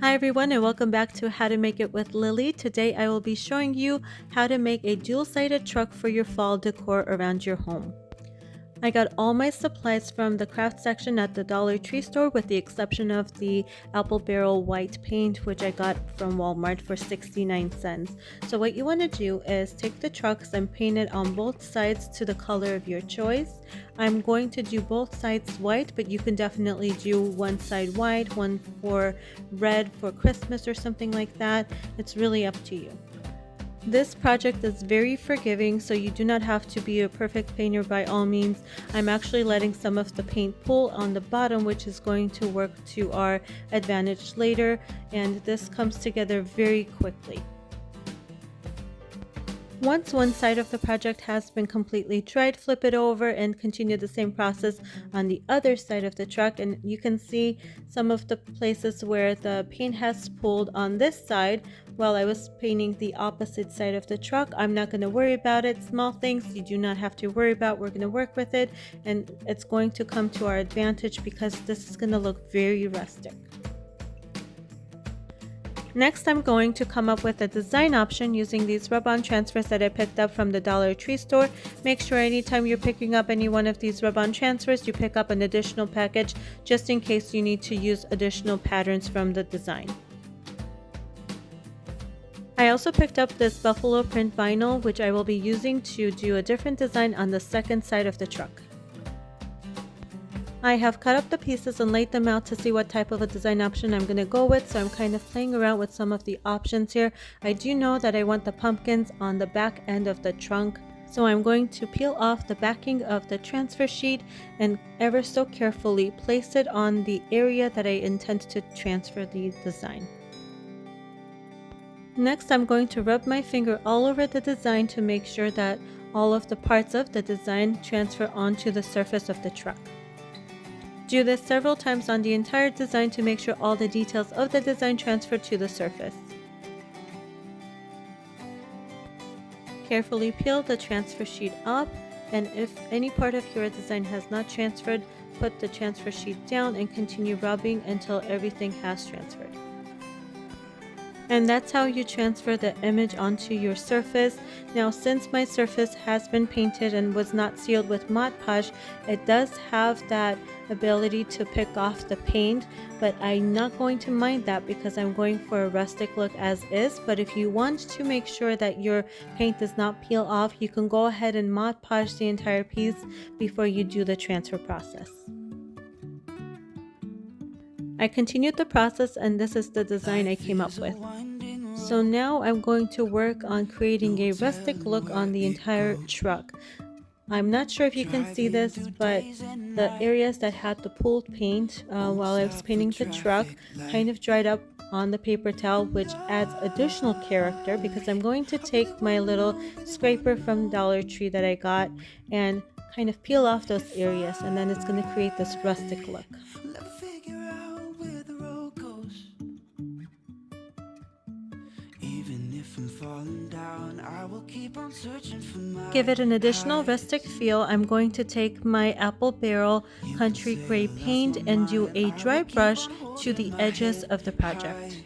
Hi everyone and welcome back to How to Make It with Lily. Today I will be showing you how to make a dual-sided truck for your fall decor around your home. I got all my supplies from the craft section at the Dollar Tree store with the exception of the apple barrel white paint, which I got from Walmart for 69 cents. So what you want to do is take the trucks and paint it on both sides to the color of your choice. I'm going to do both sides white, but you can definitely do one side white, one for red for Christmas or something like that. It's really up to you. This project is very forgiving, so you do not have to be a perfect painter by all means. I'm actually letting some of the paint pool on the bottom, which is going to work to our advantage later, and this comes together very quickly. Once one side of the project has been completely dried, flip it over and continue the same process on the other side of the truck, and you can see some of the places where the paint has pooled on this side while I was painting the opposite side of the truck. I'm not going to worry about it. Small things you do not have to worry about. We're going to work with it and it's going to come to our advantage because this is going to look very rustic. Next, I'm going to come up with a design option using these rub-on transfers that I picked up from the Dollar Tree store. Make sure anytime you're picking up any one of these rub-on transfers, you pick up an additional package just in case you need to use additional patterns from the design. I also picked up this buffalo print vinyl, which I will be using to do a different design on the second side of the truck. I have cut up the pieces and laid them out to see what type of a design option I'm going to go with, so I'm kind of playing around with some of the options here. I do know that I want the pumpkins on the back end of the trunk, so I'm going to peel off the backing of the transfer sheet and ever so carefully place it on the area that I intend to transfer the design. Next, I'm going to rub my finger all over the design to make sure that all of the parts of the design transfer onto the surface of the truck. Do this several times on the entire design to make sure all the details of the design transfer to the surface. Carefully peel the transfer sheet up, and if any part of your design has not transferred, put the transfer sheet down and continue rubbing until everything has transferred. And that's how you transfer the image onto your surface. Now, since my surface has been painted and was not sealed with Mod Podge, it does have that ability to pick off the paint, but I'm not going to mind that because I'm going for a rustic look as is. But if you want to make sure that your paint does not peel off, you can go ahead and Mod Podge the entire piece before you do the transfer process. I continued the process and this is the design I came up with. So now I'm going to work on creating a rustic look on the entire truck. I'm not sure if you can see this, but the areas that had the pooled paint while I was painting the truck kind of dried up on the paper towel, which adds additional character because I'm going to take my little scraper from Dollar Tree that I got and kind of peel off those areas, and then it's going to create this rustic look. Give it an additional rustic feel. I'm going to take my apple barrel country gray paint and do a dry brush to the edges of the project.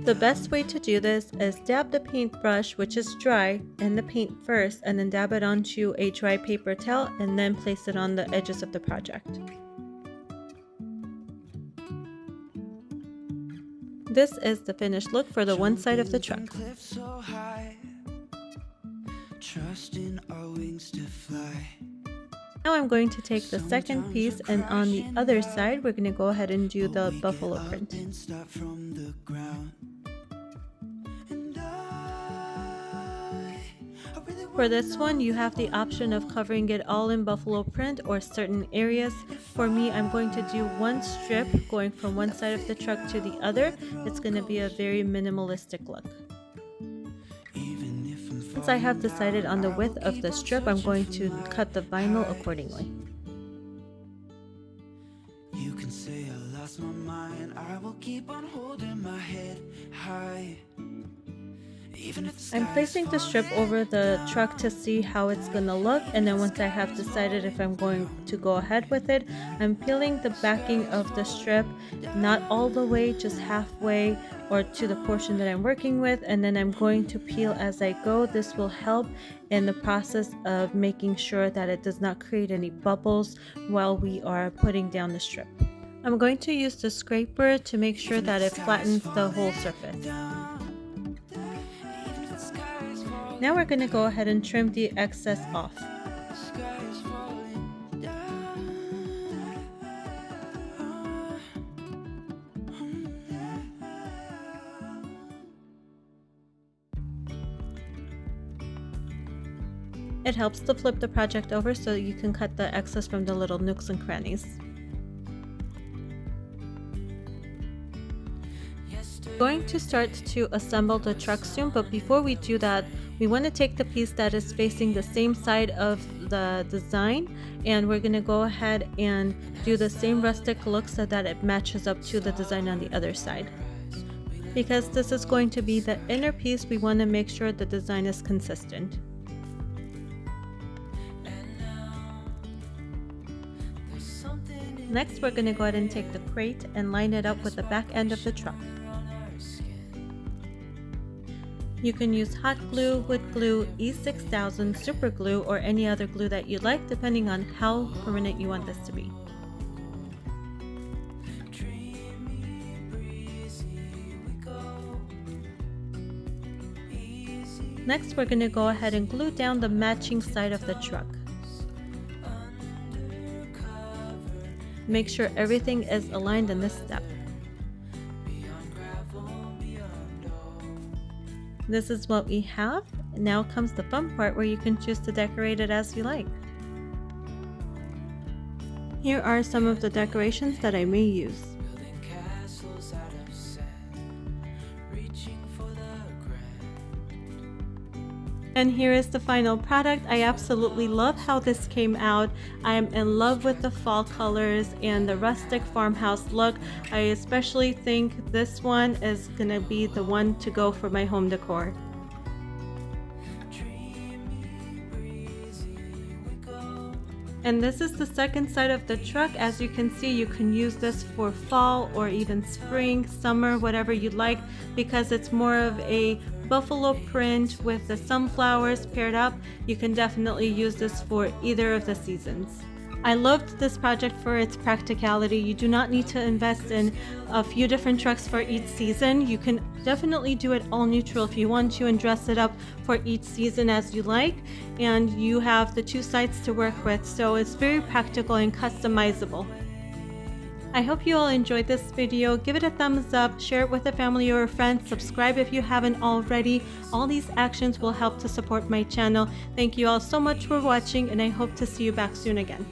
The best way to do this is dab the paintbrush, which is dry, in the paint first and then dab it onto a dry paper towel and then place it on the edges of the project. This is the finished look for the one side of the truck. Now I'm going to take the second piece, and on the other side we're going to go ahead and do the buffalo print. For this one, you have the option of covering it all in buffalo print or certain areas. For me, I'm going to do one strip going from one side of the truck to the other. It's going to be a very minimalistic look. Since I have decided on the width of the strip, I'm going to cut the vinyl accordingly. You can say I lost my mind, I will keep on holding my head high. I'm placing the strip over the truck to see how it's gonna look, and then once I have decided if I'm going to go ahead with it, I'm peeling the backing of the strip, not all the way, just halfway or to the portion that I'm working with, and then I'm going to peel as I go. This will help in the process of making sure that it does not create any bubbles while we are putting down the strip. I'm going to use the scraper to make sure that it flattens the whole surface. Now we're going to go ahead and trim the excess off. It helps to flip the project over so you can cut the excess from the little nooks and crannies. Going to start to assemble the truck soon, but before we do that, we want to take the piece that is facing the same side of the design, and we're going to go ahead and do the same rustic look so that it matches up to the design on the other side. Because this is going to be the inner piece, we want to make sure the design is consistent. Next, we're going to go ahead and take the crate and line it up with the back end of the truck. You can use hot glue, wood glue, E6000, super glue, or any other glue that you like, depending on how permanent you want this to be. Next, we're going to go ahead and glue down the matching side of the truck. Make sure everything is aligned in this step. This is what we have. Now comes the fun part where you can choose to decorate it as you like. Here are some of the decorations that I may use. And here is the final product. I absolutely love how this came out. I am in love with the fall colors and the rustic farmhouse look. I especially think this one is gonna be the one to go for my home decor. And this is the second side of the truck. As you can see, you can use this for fall or even spring, summer, whatever you like, because it's more of a buffalo print with the sunflowers paired up. You can definitely use this for either of the seasons. I loved this project for its practicality. You do not need to invest in a few different trucks for each season. You can definitely do it all neutral if you want to and dress it up for each season as you like. And you have the two sides to work with, so it's very practical and customizable. I hope you all enjoyed this video. Give it a thumbs up, share it with a family or a friend, subscribe if you haven't already. All these actions will help to support my channel. Thank you all so much for watching, and I hope to see you back soon again.